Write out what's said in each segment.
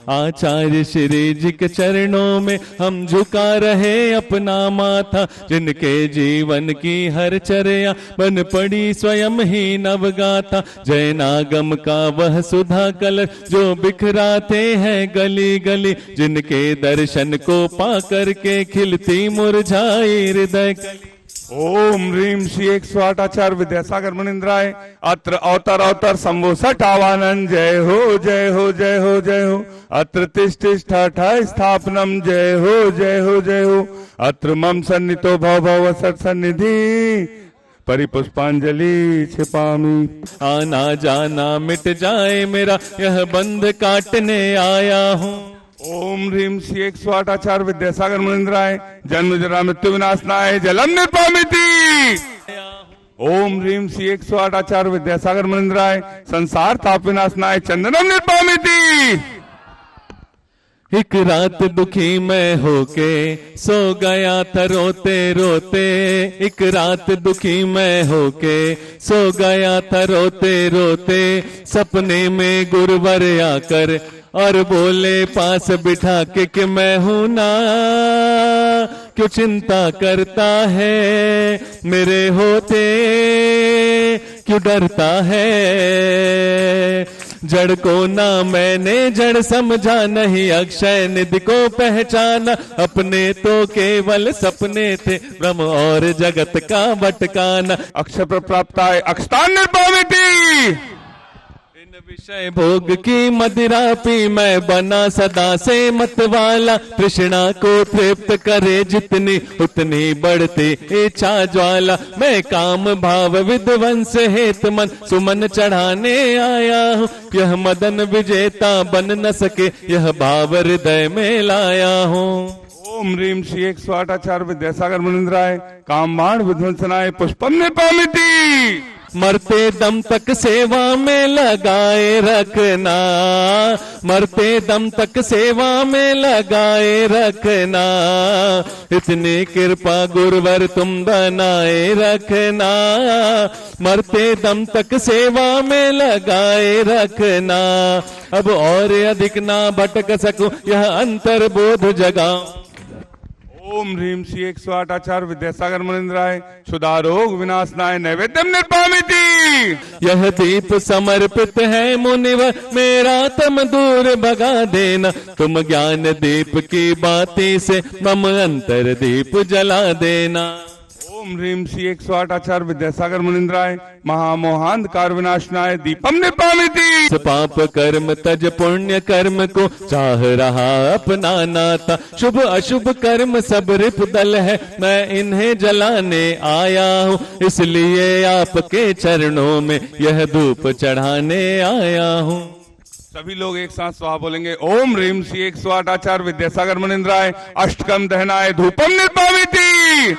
आचार्य श्री जी के चरणों में हम झुका रहे अपना माथा, जिनके जीवन की हर चर्या बन पड़ी स्वयं ही नवगाथा। जय नागम का वह सुधा कलश जो बिखराते हैं गली गली, जिनके दर्शन को पा करके खिलती मुरझाई हृदय। ओम ह्रीम श्री 108 आचार्य विद्यासागर मुनिंद्राय अत्र अवतर अवतर शंभो सठावानन। जय हो जय हो जय हो जय हो। अत्र तिष्ठा स्थापनम। जय हो जय हो जय हो। अत्र मम सन्नितो भव भव सत सन्निधि परिपुष्पांजलि छिपामी। आना जाना मिट जाए मेरा यह बंध काटने आया हूँ। ओम ह्रीम श्री 108 आचार्य विद्यासागर मुनिंद्राय जन्म जरा मृत्यु विनाशनाय जलम निर्पामिति। ओम ह्रीम श्री 108 आचार्य विद्यासागर मुनिंद्राय संसार ताप विनाशनाय चंदनम निर्पामिति। एक रात दुखी मैं होके सो गया था रोते रोते, एक रात दुखी मैं होके सो गया था रोते रोते। सपने में गुरुवर आकर और बोले पास बिठा के कि मैं हूं ना, क्यों चिंता करता है मेरे होते, क्यों डरता है। जड़ को ना मैंने जड़ समझा, नहीं अक्षय निधि को पहचाना। अपने तो केवल सपने थे ब्रह्म और जगत का भटकाना। अक्षय प्राप्त है अक्षतान निर्पामिति। विषय भोग की मदिरा पी मैं बना सदा से मतवाला। तृष्णा को तृप्त करे जितनी उतनी बढ़ती इच्छा ज्वाला। मैं काम भाव विध्वंस हेत मन सुमन चढ़ाने आया हूँ। यह मदन विजेता बन न सके यह भाव हृदय में लाया हूँ। ओम ह्रीम श्री 108 आचार्य विद्यासागर मुनिंद्राय काम बाण विध्वंसनाय पुष्पम निर्पामिति। मरते दम तक सेवा में लगाए रखना, मरते दम तक सेवा में लगाए रखना। इतनी कृपा गुरुवर तुम बनाए रखना, मरते दम तक सेवा में लगाए रखना। अब और अधिक ना भटक सकूं यह अंतर्बोध जगाऊं। ओम ह्रीम श्री 108 आचार्य विद्यासागर मुनिंद्राय क्षुधारोग विनाशनाय नैवेद्यम निर्पामिति। यह दीप समर्पित है मुनिवर मेरा तम दूर भगा देना। तुम ज्ञान दीप की बाती से मम अंतर दीप जला देना। ओम ह्रीम श्री 108 आचार्य विद्यासागर मुनिंद्राय महामोहांधकार विनाशनाय दीपम निर्पामिति। पाप कर्म तज पुण्य कर्म को चाह रहा अपनाना था। शुभ अशुभ कर्म सब रिपुदल है मैं इन्हें जलाने आया हूँ। इसलिए आपके चरणों में यह धूप चढ़ाने आया हूँ। सभी लोग एक साथ स्वाहा बोलेंगे। ओम ह्रीम श्री 108 आचार्य विद्यासागर मुनिंद्राय अष्टकम दहनाय धूपम निर्पामिति।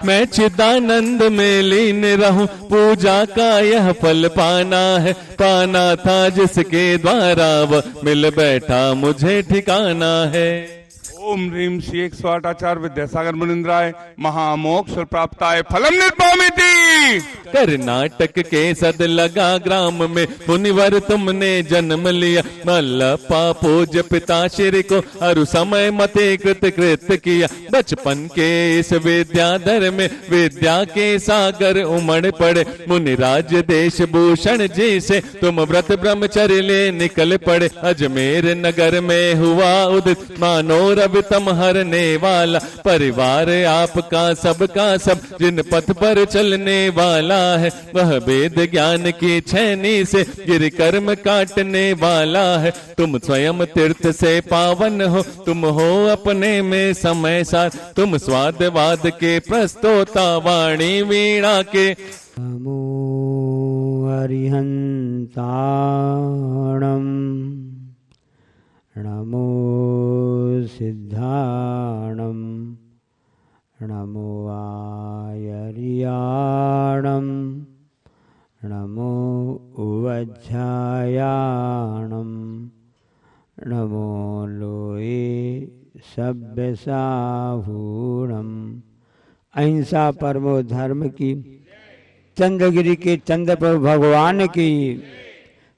मैं चिदानंद में लीन रहूं पूजा का यह फल पाना है। पाना था जिसके द्वारा वह मिल बैठा मुझे ठिकाना है। ओम ह्रीम श्री 108 आचार्य विद्यासागर मुनिंद्राय महामोक्ष प्राप्ताय फलम निर्पामिति। कर्नाटक के सद लगा ग्राम में मुनिवर तुमने जन्म लिया। मल्लप्पा पूज्य पिताश्री को अरु समय मते कृत किया। बचपन के इस विद्याधर में विद्या के सागर उमड़ पड़े। मुनिराज देश भूषण जी से तुम व्रत ब्रह्मचर्य ले निकल पड़े। अजमेर नगर में हुआ उदित मानो रवि तम हरने वाला। परिवार आपका सबका सब जिन पथ पर चलने वाला है। वह वेद ज्ञान की छैनी से गिर कर्म काटने वाला है। तुम स्वयं तीर्थ से पावन हो तुम हो अपने में समय साथ। तुम स्वादवाद के प्रस्तोता वाणी वीणा के। नमो अरिहंताणं नमो सिद्धाणं नमो आयर्याणं नमो उवज्झायाणं नमो लोये सभ्यसाहूणं। अहिंसा परमो धर्म की, चंद्रगिरी के चंद्रप्रभु भगवान की,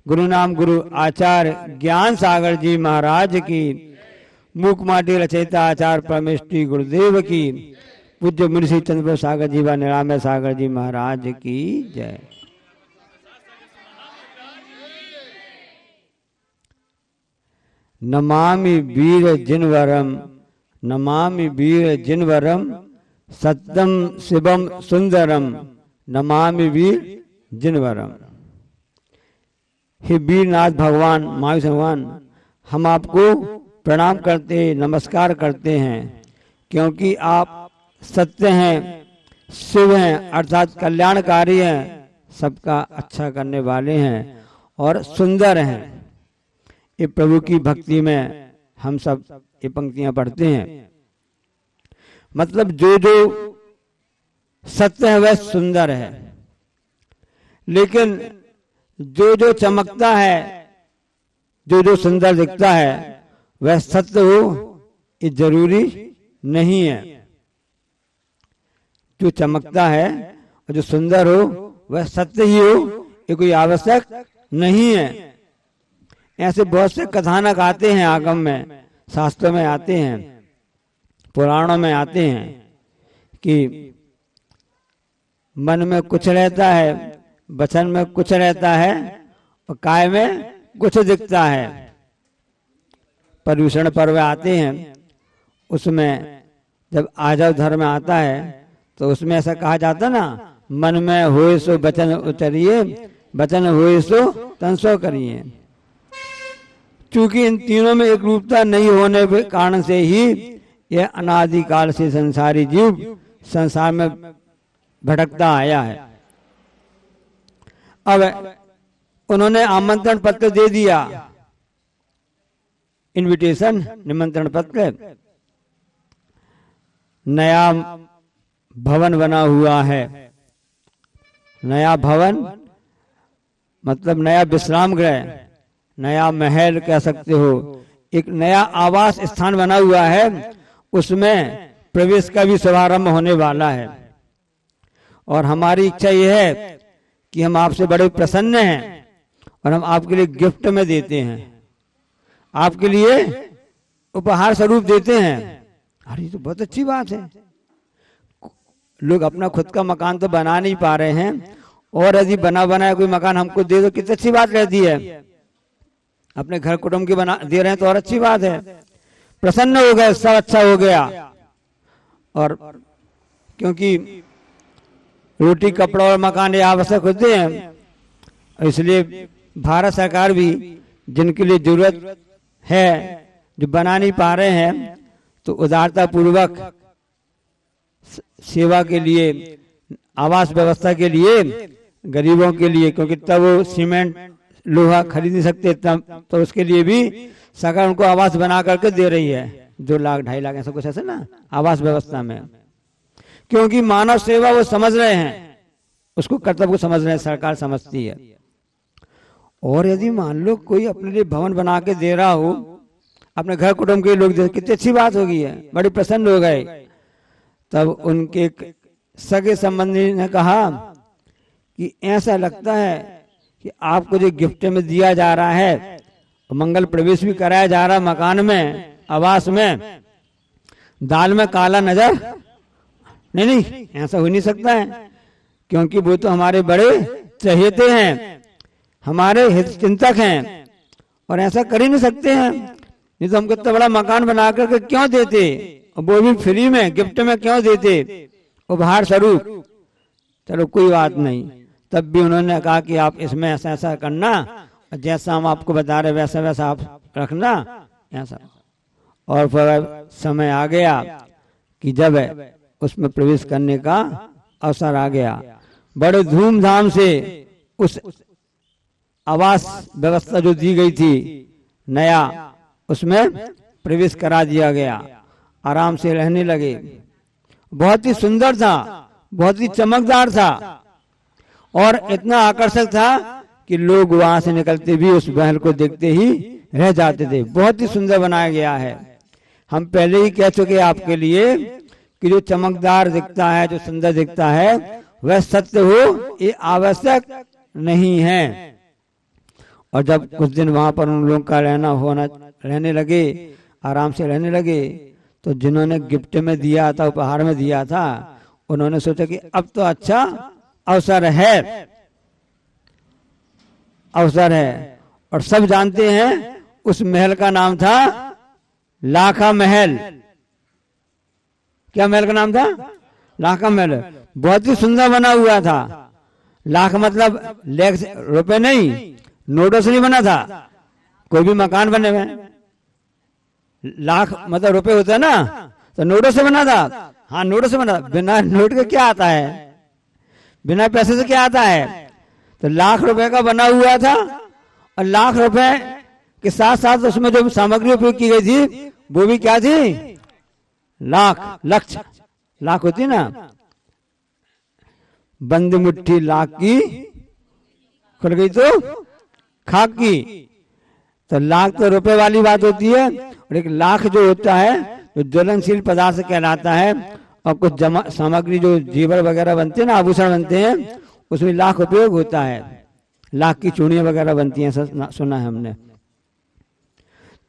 गुरु नाम गुरु आचार्य ज्ञान सागर जी महाराज की, मूक माटी रचयिता आचार्य परमेष्टि गुरुदेव की, पूज्य मुंशी चंद्र सागर जी व निरामय सागर जी महाराज की जय। नमामि वीर जिनवरम, नमामि वीर जिनवरम, सत्यम शिवम सुंदरम, नमामि वीर जिनवरम। हे वीरनाथ भगवान, महावीर भगवान, हम आपको प्रणाम करते, नमस्कार करते हैं, क्योंकि आप सत्य हैं, शिव हैं, अर्थात कल्याणकारी हैं, सबका अच्छा करने वाले हैं और सुंदर हैं। ये प्रभु की भक्ति में हम सब ये पंक्तियां पढ़ते हैं। मतलब जो जो सत्य है वह सुंदर है, लेकिन जो जो चमकता है, जो जो सुंदर दिखता है वह सत्य हो ये जरूरी नहीं है। जो चमकता है और जो सुंदर हो वह सत्य ही हो ये कोई आवश्यक नहीं है। ऐसे बहुत से कथानक आते हैं, आगम में, शास्त्रों में आते हैं, पुराणों में आते हैं कि मन में कुछ रहता है, वचन में कुछ रहता है और काय में कुछ दिखता है। पर्यूषण पर्व आते हैं, उसमें जब आजव धर्म आता है तो उसमें ऐसा कहा जाता ना, मन में होए सो वचन उतरिए, वचन होए सो तन सो करिए। चूंकि इन तीनों में एक रूपता नहीं होने के कारण से ही यह अनादिकाल से संसारी जीव संसार में भटकता आया है। अब उन्होंने आमंत्रण पत्र दे दिया, इनविटेशन, निमंत्रण पत्र। नया भवन बना हुआ है, नया भवन मतलब नया विश्राम गृह, नया महल कह सकते हो, एक नया आवास स्थान बना हुआ है, उसमें प्रवेश का भी शुभारंभ होने वाला है। और हमारी इच्छा यह है कि हम आपसे बड़े प्रसन्न हैं और हम आपके लिए गिफ्ट में देते हैं, आपके लिए उपहार स्वरूप देते हैं। अरे तो बहुत अच्छी बात है। लोग अपना खुद का मकान तो बना नहीं पा रहे हैं, और यदि बना बनाया कोई मकान हमको दे दो कितनी अच्छी बात रहती है। अपने घर कुटुंब के बना दे रहे हैं तो और अच्छी बात है। प्रसन्न हो गए, सब अच्छा हो गया। और क्योंकि रोटी कपड़ा और मकान ये आवश्यक होते हैं, इसलिए भारत सरकार भी जिनके लिए जरूरत है, जो बना नहीं पा रहे हैं, तो उदारता पूर्वक सेवा के लिए, आवास व्यवस्था के लिए, गरीबों के लिए, क्योंकि तब वो सीमेंट लोहा खरीद नहीं सकते, तब तो उसके लिए भी सरकार उनको आवास बना करके दे रही है, 2 लाख 2.5 लाख ऐसा कुछ ऐसा ना आवास व्यवस्था में। क्योंकि मानव सेवा वो समझ रहे हैं, उसको कर्तव्य को समझ रहे हैं, सरकार समझती है। और यदि मान लो कोई अपने लिए भवन बना के दे रहा हो, अपने घर कुटुंब के लोग दे, कितनी अच्छी बात होगी है, बड़े प्रसन्न हो गए। तब उनके सगे संबंधी ने कहा कि ऐसा लगता है कि आपको जो गिफ्ट में दिया जा रहा है, मंगल प्रवेश भी कराया जा रहा मकान में, आवास में, दाल में काला नजर नहीं, ऐसा हो नहीं सकता है, क्योंकि वो तो हमारे बड़े चहेते हैं, हमारे हित चिंतक हैं, और ऐसा कर ही नहीं सकते हैं। नहीं तो हमको इतना बड़ा मकान बना करके क्यों देते, वो भी फ्री में, गिफ्ट में क्यों देते, उपहार स्वरूप। चलो कोई बात नहीं। तब भी उन्होंने कहा कि आप इसमें ऐसा ऐसा करना, जैसा हम आपको बता रहे वैसा वैसा आप रखना, ऐसा। और फिर समय आ गया कि जब उसमें प्रवेश करने का अवसर आ गया, बड़े धूमधाम से उस आवास व्यवस्था जो दी गई थी नया, उसमें प्रवेश करा दिया गया। आराम से रहने लगे। बहुत ही सुंदर था, बहुत ही चमकदार था, और इतना आकर्षक था कि लोग वहां से निकलते भी उस महल को देखते ही रह जाते थे। बहुत ही सुंदर बनाया गया है। हम पहले ही कह चुके आपके लिए कि जो चमकदार दिखता है, जो सुंदर दिखता है, वह सत्य हो ये आवश्यक नहीं है। और जब कुछ दिन वहां पर उन लोगों का रहने लगे, आराम से रहने लगे, तो जिन्होंने गिफ्ट में दिया था, उपहार में दिया था, उन्होंने सोचा कि अब तो अच्छा अवसर है, और सब जानते हैं उस महल का नाम था लाखा महल। क्या महल का नाम था? लाखा महल। बहुत ही सुंदर बना हुआ था। लाख मतलब लाख रुपए नहीं, नोटों से नहीं बना था। कोई भी मकान बने हुए, लाख मतलब रुपए होते हैं ना, तो नोटों से बना था। हाँ, नोटों से बना। बिना नोट के क्या आता है? बिना पैसे से क्या आता है? तो लाख रुपए का बना हुआ था, और लाख रुपए के साथ साथ उसमें जो सामग्री उपयोग की गई थी वो भी क्या थी? लाख, लक्ष्य, लाख होती ना, बंद मुट्ठी लाख की खुल गई तो खाक की। तो लाख तो रुपए वाली बात होती है, और एक लाख जो होता है जो ज्वलनशील पदार्थ कहलाता है, और कुछ सामग्री जो जेवर वगैरह बनते हैं ना, आभूषण बनते हैं, उसमें लाख उपयोग होता है। लाख की चूड़ियां वगैरह बनती हैं, सुना है हमने।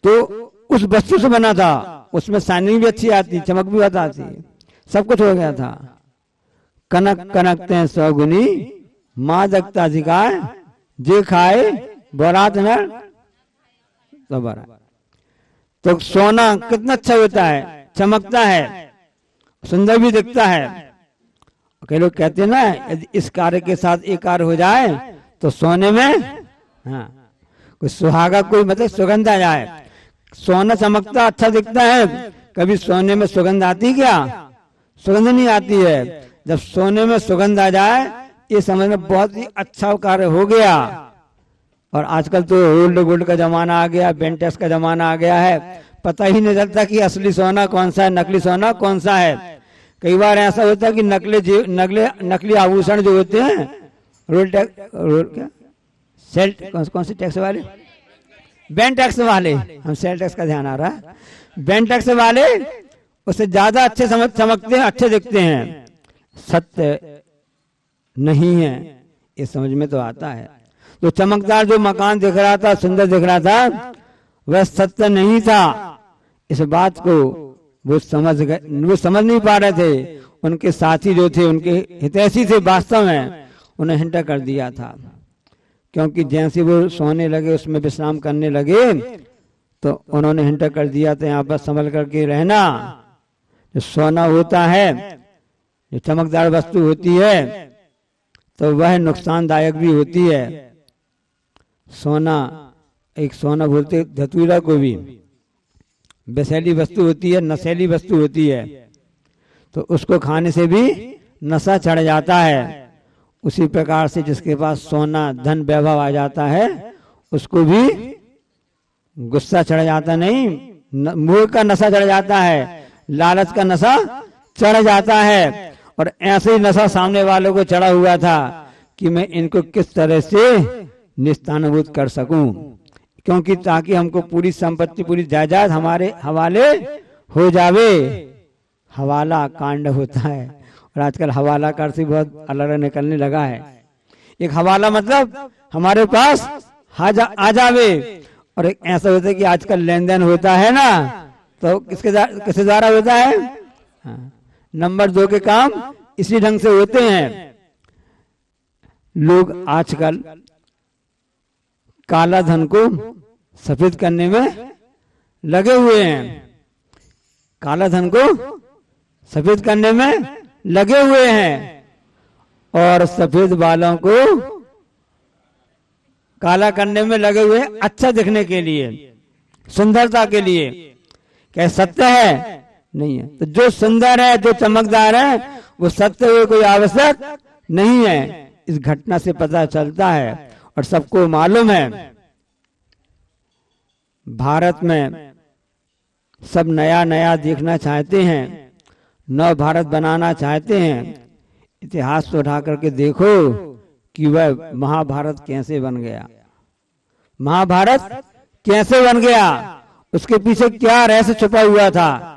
तो उस वस्तु से बना था, उसमें शाइनिंग भी अच्छी आती, चमक भी बहुत आती, सब कुछ हो गया था। कनक कनकते सौगुनी माँ जगता अधिकार, जे खाए बोरात न दोबारा। तो सोना कितना अच्छा होता है, चमकता है, सुंदर भी दिखता है। कई लोग कहते हैं ना, यदि इस कार्य के साथ एक कार्य हो जाए तो सोने में, हाँ, कोई सुहागा, कोई मतलब सुगंध आ जाए। सोना चमकता अच्छा दिखता है, कभी सोने में सुगंध आती क्या? सुगंध नहीं आती है। जब सोने में सुगंध आ जाए, ये समझ में बहुत ही अच्छा कार्य हो गया। और आजकल तो ओल्ड गोल्ड का जमाना आ गया, बेंटेक्स का जमाना आ गया है, पता ही नहीं चलता कि असली सोना कौन सा है, नकली सोना कौन सा है। कई बार ऐसा होता है कि नकली आभूषण जो होते हैं, रोल क्या सेल, कौन से टैक्स वाले, बैंक टैक्स वाले, हम सेल टैक्स का ध्यान आ रहा है, बैंक टैक्स वाले उससे ज्यादा अच्छे चमकते हैं, अच्छे दिखते हैं। सत्य नहीं है, ये समझ में तो आता है। तो चमकदार जो मकान दिख रहा था, सुंदर दिख रहा था, वह सत्य नहीं था। इस बात को वो समझ नहीं पा रहे थे। उनके साथी जो थे, उनके हितैषी थे, वास्तव में उन्हें हिंट कर दिया था। क्योंकि जैसे वो सोने लगे, उसमें विश्राम करने लगे, तो उन्होंने हिंट कर दिया था, यहाँ पर संभल करके रहना। जो सोना होता है, जो चमकदार वस्तु होती है, तो वह नुकसानदायक भी होती है। सोना, एक सोना बोलते धतूरा को भी, विषैली वस्तु होती है, नशीली वस्तु होती है, तो उसको खाने से भी नशा चढ़ जाता है। उसी प्रकार से जिसके पास सोना, धन, वैभव आ जाता है, उसको भी गुस्सा चढ़ जाता नहीं, मोह का नशा चढ़ जाता है, लालच का नशा चढ़ जाता है। और ऐसे ही नशा सामने वालों को चढ़ा हुआ था कि मैं इनको किस तरह से निस्तानुभूत कर सकूं, क्योंकि ताकि हमको पूरी संपत्ति, पूरी जायदाद हमारे हवाले हो जावे। हवाला कांड होता है, और आजकल हवाला कर से बहुत अलग निकलने लगा है। एक हवाला मतलब हमारे पास आ जावे, और एक ऐसा होता है कि आजकल लेन देन होता है ना, तो किसके द्वारा होता है? हाँ, नंबर 2 के काम इसी ढंग से होते हैं। लोग आजकल काला धन को सफेद करने में लगे हुए हैं, काला धन को सफेद करने में लगे हुए हैं, और सफेद बालों को काला करने में लगे हुए हैं, अच्छा दिखने के लिए, सुंदरता के लिए। क्या सत्य है? नहीं है। तो जो सुंदर है, जो चमकदार है, वो सत्य हुए कोई आवश्यक नहीं है। इस घटना से पता चलता है, और सबको मालूम है, भारत में सब नया नया देखना चाहते हैं, नव भारत बनाना चाहते हैं। इतिहास को उठा करके देखो कि वह महाभारत कैसे बन गया, महाभारत कैसे बन गया, उसके पीछे क्या रहस्य छुपा हुआ था।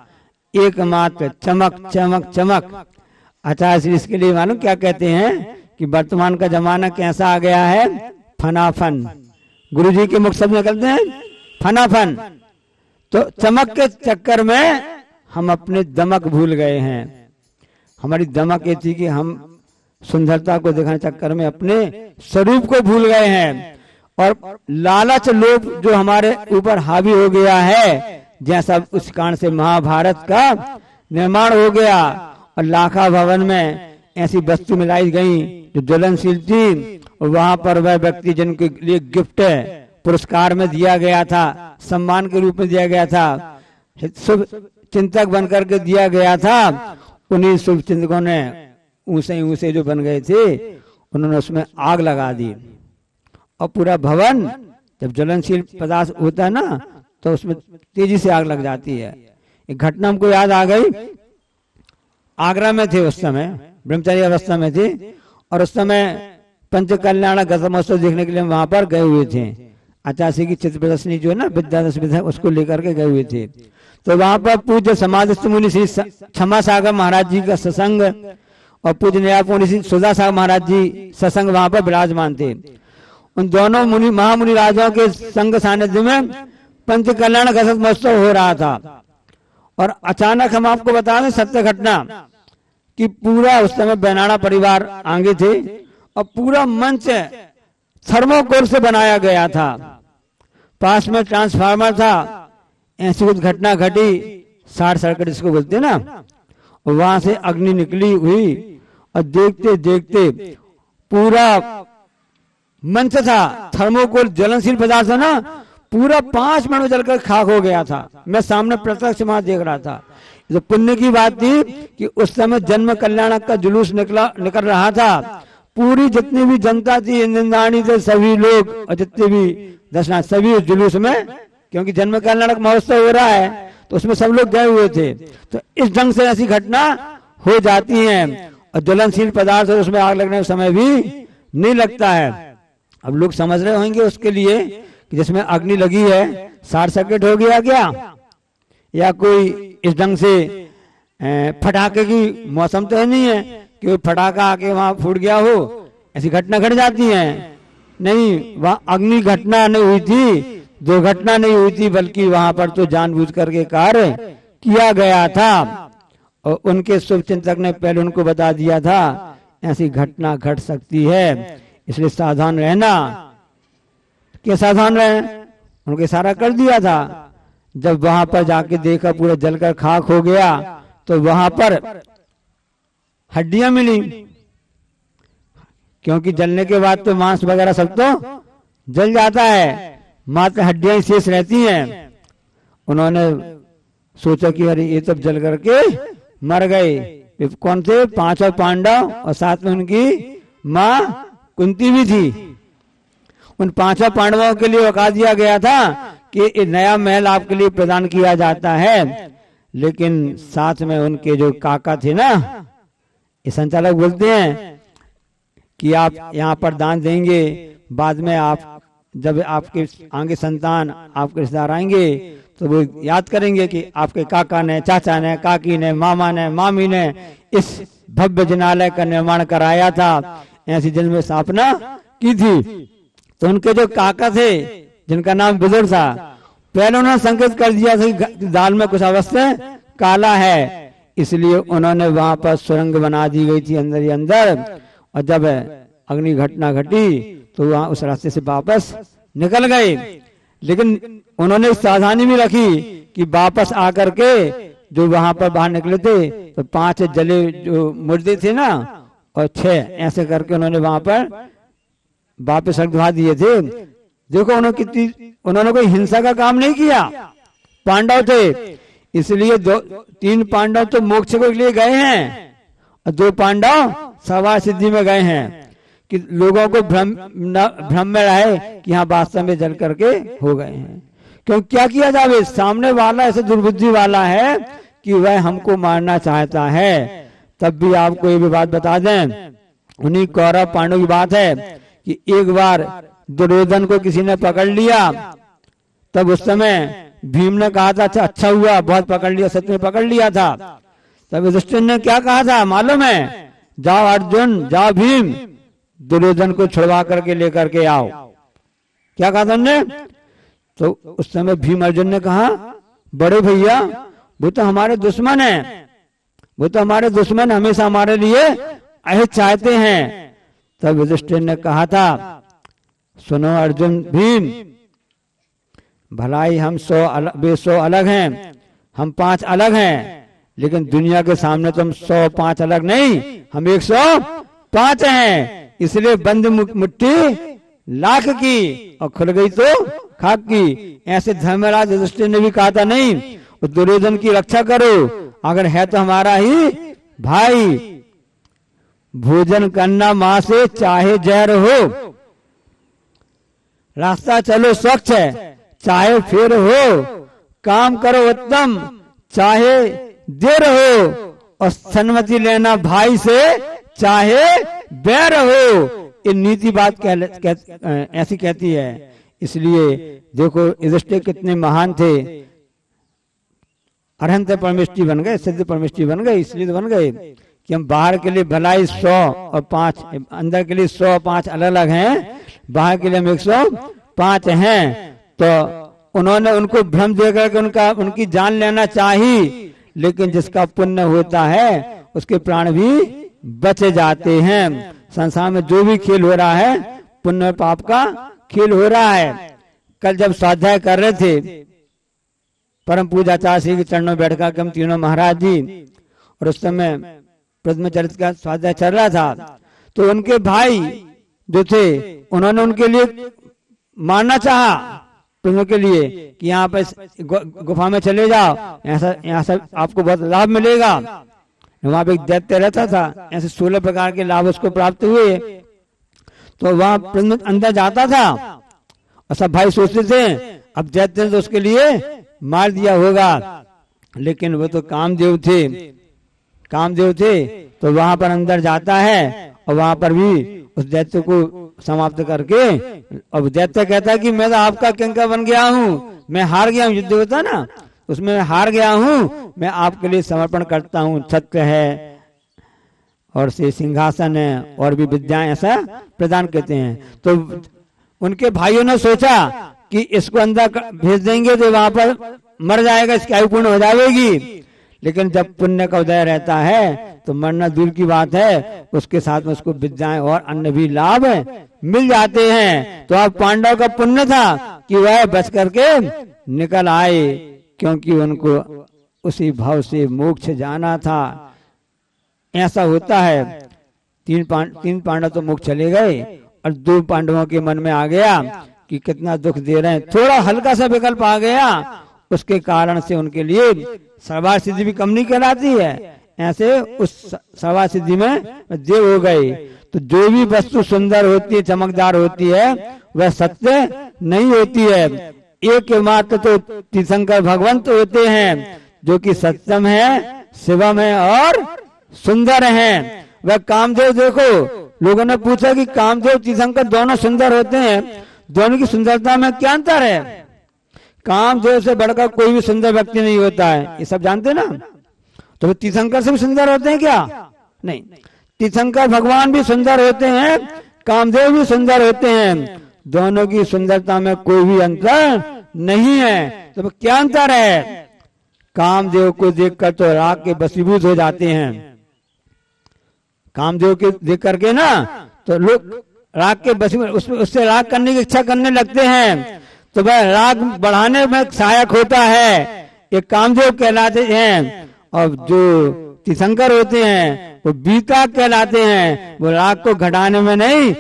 एकमात्र चमक चमक चमक। आचार्य इसके लिए मालूम क्या कहते हैं कि वर्तमान का जमाना कैसा आ गया है? फनाफन, गुरु जी के मुख शब्द निकलते हैं फनाफन। तो चमक के चक्कर में हम अपने दमक भूल गए हैं। हमारी दमक ये थी कि हम सुंदरता को दिखाने चक्कर में अपने स्वरूप को भूल गए हैं, और लालच लोभ जो हमारे ऊपर हावी हो गया है, जैसा उस कारण से महाभारत का निर्माण हो गया और लाखा भवन में ऐसी वस्तु मिलाई गई जो ज्वलनशील थी, और वहां पर वह व्यक्ति जिनके लिए गिफ्ट पुरस्कार में दिया गया था, सम्मान के रूप में दिया गया था, शुभ चिंतक बनकर के दिया गया था, उन्हीं शुभ चिंतकों ने ऊंचे ऊंचे जो बन गए थे उन्होंने उसमें आग लगा दी, और पूरा भवन जब ज्वलनशील पदार्थ होता है ना तो उसमें तेजी से आग लग जाती है। एक घटना हमको याद आ गई। आगरा में थे उस समय, ब्रह्मचारी अवस्था में थे, और उस समय पंच कल्याण गजब महोत्सव देखने के लिए वहां पर गए हुए थे। आचार्य की चित्र प्रदर्शनी जो है ना विद्यादशमी है, उसको लेकर के गए हुए थे। तो वहां पर पूज्य समाधिस्थ मुनि श्री क्षमा सागर महाराज जी का सत्संग और पूज्य न्यायप मुनि श्री सुधा सागर महाराज जी सत्संग वहां पर विराजमान थे। उन दोनों मुनि महामुनि राजाओं के संग सानिध्य में पंच कल्याण गजब महोत्सव हो रहा था, और अचानक हम आपको बता दें सत्य घटना कि पूरा उस समय बेनाना परिवार आगे थे, और पूरा मंच थर्मोकोल से बनाया गया था, पास में ट्रांसफार्मर था। ऐसी कुछ घटना घटी, शॉर्ट सर्किट इसको बोलते हैं ना, वहां से अग्नि निकली हुई, और देखते देखते पूरा मंच था थर्मोकोल ज्वलनशील पदार्थ था ना, पूरा 5 मिनट में जलकर खाक हो गया था। मैं सामने प्रत्यक्ष वहां देख रहा था। तो पुण्य की बात थी कि उस समय जन्म कल्याण का जुलूस निकल रहा था। पूरी जितनी भी जनता थी, निंदानी थे सभी लोग, और जितने भी दर्शनार्थी सभी उस जुलूस में, क्योंकि जन्म कल्याण का महोत्सव हो रहा है तो उसमें सब लोग गए हुए थे। तो इस ढंग से ऐसी घटना हो जाती है, और ज्वलनशील पदार्थ और उसमें आग लगने का समय भी नहीं लगता है। अब लोग समझ रहे होंगे उसके लिए कि जिसमें अग्नि लगी है शॉर्ट सर्किट हो गया क्या, या कोई इस ढंग से फटाके की मौसम तो है नहीं है कि कोई फटाका आके वहां फूट गया हो, ऐसी घटना घट जाती है। नहीं, वहां अग्नि घटना नहीं हुई थी, दुर्घटना नहीं हुई थी, बल्कि वहां पर तो जानबूझ करके कार्य किया गया था, और उनके शुभ चिंतक ने पहले उनको बता दिया था ऐसी घटना घट सकती है, इसलिए सावधान रहना। क्या सावधान रहे, उनको इशारा कर दिया था। जब वहां पर जाके देखा पूरा जलकर खाक हो गया, तो वहां पर हड्डियां मिली, क्योंकि जलने के बाद तो मांस वगैरह सब तो जल जाता है, मात्र हड्डियां ही शेष रहती हैं। उन्होंने सोचा कि अरे ये तो जल करके मर गए। कौन थे? 5 पांडव, और साथ में उनकी माँ कुंती भी थी। उन 5 पांडवों के लिए वक़ा दिया गया था कि नया महल आपके लिए प्रदान किया जाता है, लेकिन साथ में उनके जो काका थे ना, ये संचालक बोलते हैं कि आप यहाँ पर दान देंगे, बाद में आप जब आपके आगे संतान आपके रिश्तेदार आएंगे तो वो याद करेंगे कि आपके काका ने, चाचा ने, काकी ने, मामा ने, मामी ने इस भव्य जिनालय का निर्माण कराया था, ऐसी जन्म में स्थापना की थी। तो उनके जो काका थे जिनका नाम विदुर था, पहले उन्होंने संकेत कर दिया था कि दाल में कुछ अवश्य काला है, इसलिए उन्होंने वहां पर सुरंग बना दी गई थी अंदर ही अंदर, और जब अग्नि घटना घटी तो वहां उस रास्ते से वापस निकल गए। लेकिन उन्होंने सावधानी भी रखी कि वापस आकर के जो वहां पर बाहर निकले थे तो 5 जले जो मुर्दे थे ना, और 6 ऐसे करके उन्होंने वहां पर वापस रखवा दिए थे। देखो उन्होंने कोई हिंसा का काम नहीं किया, पांडव थे, इसलिए 3 पांडव तो मोक्ष के लिए गए हैं, और 2 पांडव सवा सिद्धि में गए हैं, कि लोगों को भ्रम में रहे कि हाँ वास्तव में जल करके हो गए हैं। क्यों क्या किया जाए, सामने वाला ऐसे दुर्बुद्धि वाला है कि वह हमको मारना चाहता है। तब भी आपको ये भी बात बता दें, उन्हीं कौरव पांडव की बात है कि एक बार दुर्योधन को किसी ने पकड़ लिया, तब उस समय भीम ने कहा था अच्छा हुआ बहुत पकड़ लिया, सत्य ने पकड़ लिया था। तब युधिष्ठिर ने क्या कहा था मालूम है, जाओ अर्जुन, जाओ भीम, दुर्योधन को छुड़वा करके लेकर के आओ। क्या कहा था उन्होंने? तो उस समय भीम अर्जुन ने कहा, बड़े भैया वो तो हमारे दुश्मन है, वो तो हमारे दुश्मन हमेशा हमारे लिए अहित चाहते हैं। तब युधिष्ठिर ने कहा था, सुनो अर्जुन भीम, भलाई हम 100 अलग हैं, हम 5 अलग हैं, लेकिन दुनिया के सामने तो हम 105 अलग नहीं, हम 105 हैं। इसलिए बंद मुट्ठी लाख की और खुल गई तो खाक की। ऐसे धर्मराज युधिष्ठिर ने भी कहा था, नहीं दुर्योधन की रक्षा करो, अगर है तो हमारा ही भाई। भोजन करना मां से चाहे जहर हो, रास्ता चलो स्वच्छ है चाहे फिर हो, काम करो उत्तम चाहे देर हो, और सन्मति लेना भाई से चाहे बैर हो। ये नीति बात ऐसी कहती है। इसलिए देखो युधिष्ठिर कितने महान थे, अरहंत परमेष्टि बन गए, सिद्ध परमेष्टि बन गए। इसलिए तो बन गए कि हम बाहर के लिए भलाई 100 और 5, अंदर के लिए 100 5 अलग अलग हैं, बाहर के लिए हम 105 हैं। तो उन्होंने उनको भ्रम देकर के उनकी जान लेना चाहिए, लेकिन जिसका पुण्य होता है उसके प्राण भी बचे जाते हैं। संसार में जो भी खेल हो रहा है पुण्य और पाप का खेल हो रहा है। कल जब स्वाध्याय कर रहे थे परम पूज्याचार्य श्री के चरणों में बैठकर के हम तीनों महाराज जी, और उस समय प्रथम चरित्र का स्वाध्याय चल रहा था, तो उनके भाई जो थे उन्होंने उनके लिए मानना चाहा प्रभु के लिए कि यहाँ पे गुफा में चले जाओ, यहाँ से आपको बहुत लाभ मिलेगा। वहां पे एक दैत्य रहता था, ऐसे 16 प्रकार के लाभ उसको प्राप्त हुए। तो वहां अंदर जाता था और सब भाई सोचते थे अब दैत्य ने तो उसके लिए मार दिया होगा, लेकिन वो तो कामदेव थे। तो वहां पर अंदर जाता है और वहां पर भी उस दैत्य को समाप्त करके, अब दैत्य कहता है कि मैं तो आपका किंकर बन गया हूँ, मैं हार गया हूँ, युद्ध होता ना उसमें मैं हार गया हूँ, मैं आपके लिए समर्पण करता हूँ, छत्र है और से सिंहासन है और भी विद्याएं ऐसा प्रदान करते हैं। तो उनके भाइयों ने सोचा कि इसको अंदर भेज देंगे तो वहां पर मर जाएगा, इसकी आयु पूर्ण हो जाएगी। लेकिन जब पुण्य का उदय रहता है तो मरना दूर की बात है, उसके साथ में उसको विद्याएं और अन्य भी लाभ मिल जाते हैं। तो अब पांडव का पुण्य था कि वह बच करके निकल आए, क्योंकि उनको उसी भाव से मोक्ष जाना था। ऐसा होता है। 3 पांडव तो मोक्ष चले गए और 2 पांडवों के मन में आ गया कि कितना दुख दे रहे हैं, थोड़ा हल्का सा विकल्प आ गया, उसके कारण से उनके लिए सर्वार्थ सिद्धि भी कम नहीं कहलाती है, ऐसे उस सर्वार्थ सिद्धि में देव हो गए। तो जो भी वस्तु सुंदर होती है, चमकदार होती है, वह सत्य नहीं होती है। एक मात्र तो तीर्थंकर भगवंत होते हैं जो कि सत्यम है, शिवम है और सुंदर हैं। वह कामदेव, देखो लोगों ने पूछा कि कामदेव तीर्थंकर दोनों सुंदर होते हैं, दोनों की सुंदरता में क्या अंतर है? कामदेव से बढ़कर कोई भी सुंदर व्यक्ति नहीं होता है, ये सब जानते ना। तो तीर्थंकर से भी सुंदर होते हैं क्या? नहीं, तीर्थंकर भगवान भी सुंदर होते हैं, कामदेव भी सुंदर होते हैं, दोनों की सुंदरता में कोई भी अंतर नहीं है। तो क्या अंतर है? कामदेव को देखकर तो राग के वशीभूत हो जाते हैं, कामदेव के देख करके ना तो लोग राग के वशीभूत, उससे राग करने की इच्छा करने लगते हैं, तो वह राग बढ़ाने में सहायक होता है, ये कामदेव कहलाते हैं। और जो तीर्थंकर होते हैं वो बीतराग कहलाते हैं, वो राग को घटाने में नहीं,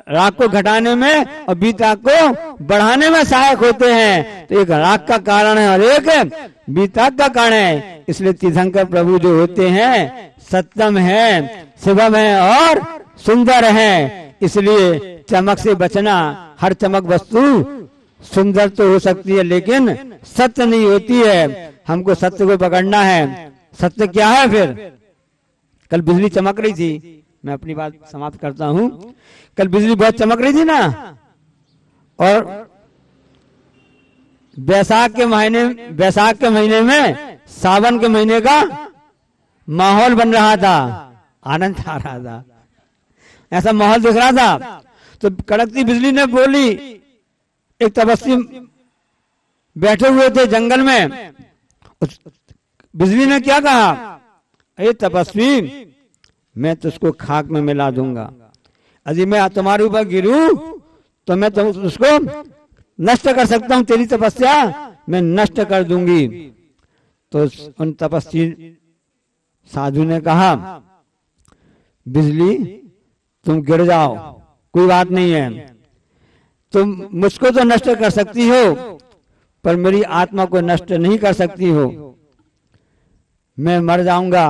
राग को घटाने में और बीतराग को बढ़ाने में सहायक होते हैं। तो एक राग का कारण है और एक बीतराग का कारण है। इसलिए तीर्थंकर प्रभु जो होते हैं सत्यम है, शिवम है और सुंदर है। इसलिए चमक से बचना, हर चमक वस्तु सुंदर तो हो सकती है लेकिन सत्य नहीं होती है, हमको सत्य को पकड़ना है। सत्य क्या है? फिर कल बिजली चमक रही थी, मैं अपनी बात समाप्त करता हूं। कल बिजली बहुत चमक रही थी ना, और बैसाख के महीने में सावन के महीने का माहौल बन रहा था, आनंद आ रहा था, ऐसा माहौल दिख रहा था। तो कड़कती बिजली ने बोली, एक तपस्वी बैठे हुए थे जंगल में, बिजली ने क्या कहा, अरे तपस्वी मैं तुझको खाक में मिला दूंगा, यदि मैं तुम्हारे ऊपर गिरूं तो मैं तो उसको नष्ट कर सकता हूं, तेरी तपस्या मैं नष्ट कर दूंगी। तो उन तपस्वी साधु ने कहा, बिजली तुम गिर जाओ कोई बात नहीं है, तुम मुझको तो नष्ट कर सकती हो पर मेरी आत्मा को नष्ट नहीं कर सकती हो। मैं मर जाऊंगा,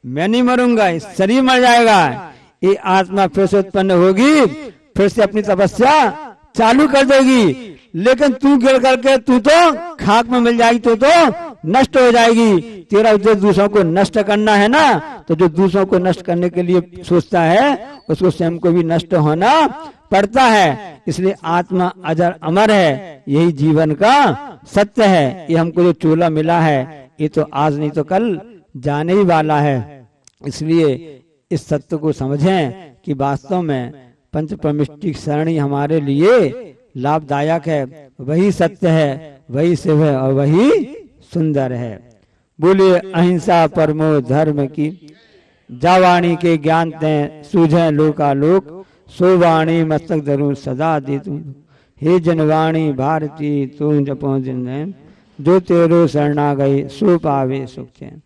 मैं नहीं मरूंगा, इस शरीर मर जाएगा, ये आत्मा फिर से उत्पन्न होगी, फिर से अपनी तपस्या चालू कर देगी, लेकिन तू गिर करके तू तो खाक में मिल जाएगी, तो नष्ट हो जाएगी। तेरा उद्देश्य दूसरों को नष्ट करना है ना, तो जो दूसरों को नष्ट करने के लिए सोचता है उसको स्वयं को भी नष्ट होना पड़ता है। इसलिए आत्मा अजर अमर है, यही जीवन का सत्य है। ये हमको जो चोला मिला है ये तो आज नहीं तो कल जाने ही वाला है। इसलिए इस सत्य को समझें कि वास्तव में पंच परमिष्टि शरण ही हमारे लिए लाभदायक है, वही सत्य है, वही शिव है और वही सुंदर है। बोलिए अहिंसा परमो धर्म की, जावाणी के ज्ञान ते सूझे लोकालोक, सो वाणी मस्तक धरू सदा दी तू, हे जनवाणी भारती तू जपो जिन, जो तेरो शरणा गई सो पावे सुख चैन।